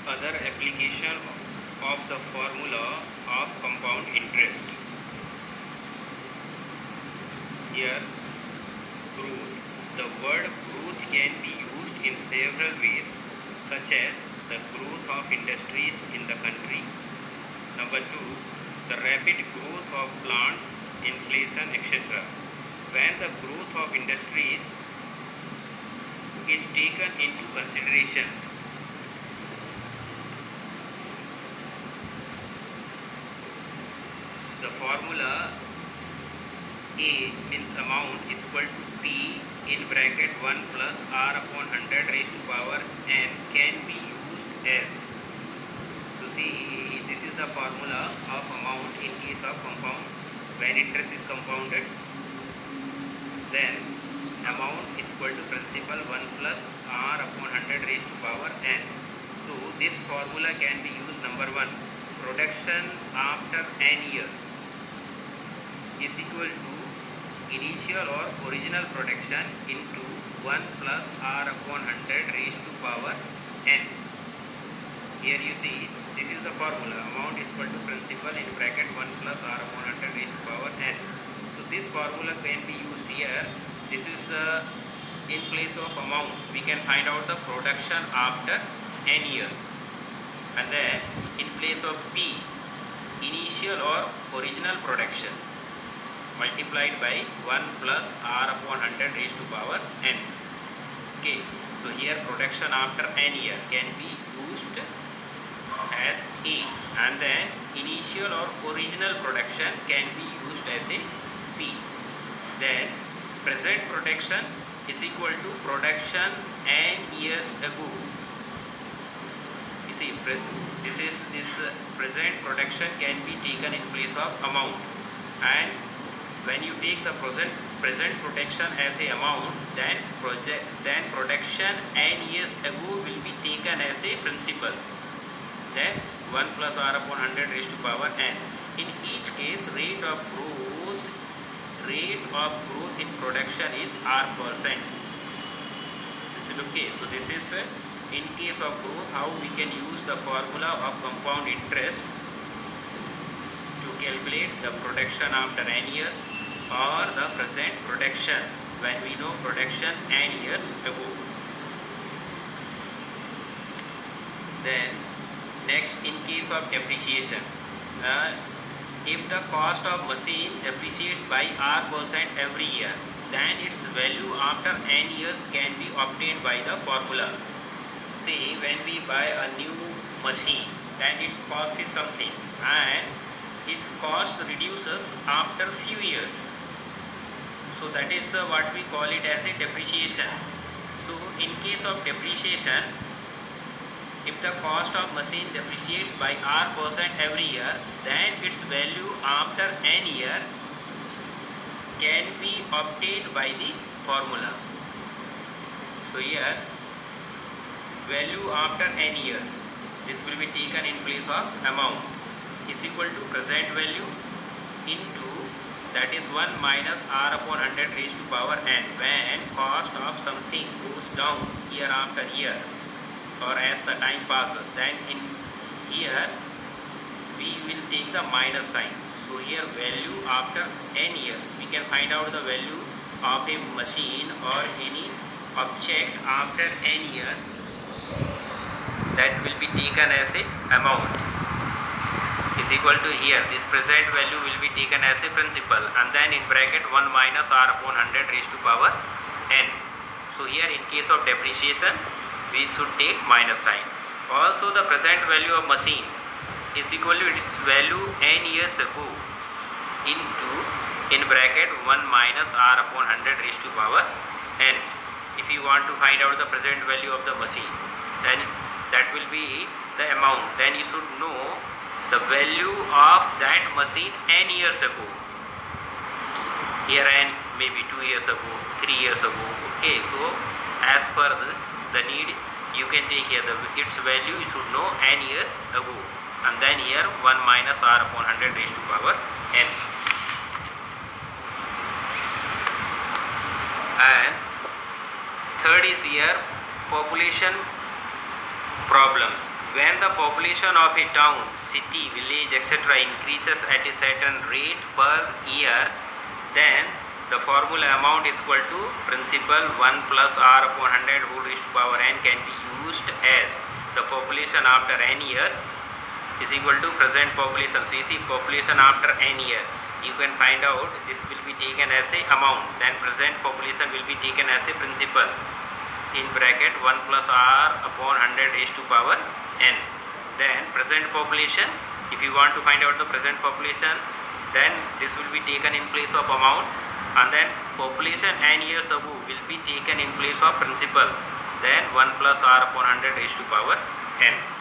Other application of the formula of compound interest. Here, growth. The word growth can be used in several ways, such as the growth of industries in the country. Number 2, the rapid growth of plants, inflation, etc. When the growth of industries is taken into consideration, the formula A means amount is equal to P in bracket 1 plus R upon 100 raised to power n can be used as. So see, this is the formula of amount in case of compound. When interest is compounded, then amount is equal to principal 1 plus R upon 100 raised to power n. So this formula can be used. Number 1, production after n years is equal to initial or original production into 1 plus R upon 100 raised to power n. Here you see, this is the formula. Amount is equal to principal in bracket 1 plus R upon 100 raised to power n. So this formula can be used here. This is the, in place of amount, we can find out the production after n years. And then in place of P, initial or original production, multiplied by 1 plus R upon 100 raised to power n. Okay, so here production after n year can be used as A, and then initial or original production can be used as a P. Then present production is equal to production n years ago. You see, this present production can be taken in place of amount, and when you take the present production as a amount, then production n years ago will be taken as a principal. Then 1 plus R upon 100 raised to power n. In each case, rate of growth in production is R%. Is it okay? So this is in case of growth, how we can use the formula of compound interest to calculate the production after n years or the present production when we know production n years ago. Then next, in case of depreciation, if the cost of machine depreciates by R% every year, then its value after n years can be obtained by the formula. See, when we buy a new machine, then its cost is something, and its cost reduces after few years. So that is what we call it as a depreciation. So in case of depreciation, if the cost of machine depreciates by R% every year, then its value after n year can be obtained by the formula. So here, value after n years, this will be taken in place of amount, is equal to present value into, that is 1 minus R upon 100 raised to power n. When cost of something goes down year after year, or as the time passes, then in here we will take the minus sign. So here value after n years, we can find out the value of a machine or any object after n years, that will be taken as a amount, is equal to, here this present value will be taken as a principal, and then in bracket 1 minus R upon 100 raised to power n. So here in case of depreciation, we should take minus sign. Also the present value of machine is equal to its value n years ago into, in bracket 1 minus R upon 100 raised to power n. If you want to find out the present value of the machine, then that will be the amount. Then you should know the value of that machine n years ago. Here n maybe 2 years ago, 3 years ago. Okay, so as per the need, you can take here its value you should know n years ago, and then here 1 minus R upon 100 raised to power n. And third is here population problems. when the population of a town, city, village, etc. increases at a certain rate per year, then the formula amount is equal to principal 1 plus r upon 100 whole raised to power n can be used as the population after n years is equal to present population. So you see population after n year, you can find out this will be taken as a amount, then present population will be taken as a principal in bracket 1 plus r upon 100 raised to power n. Then present population, if you want to find out the present population, then this will be taken in place of amount, and then population n years ago will be taken in place of principal, then 1 plus r upon 100 raised to power n.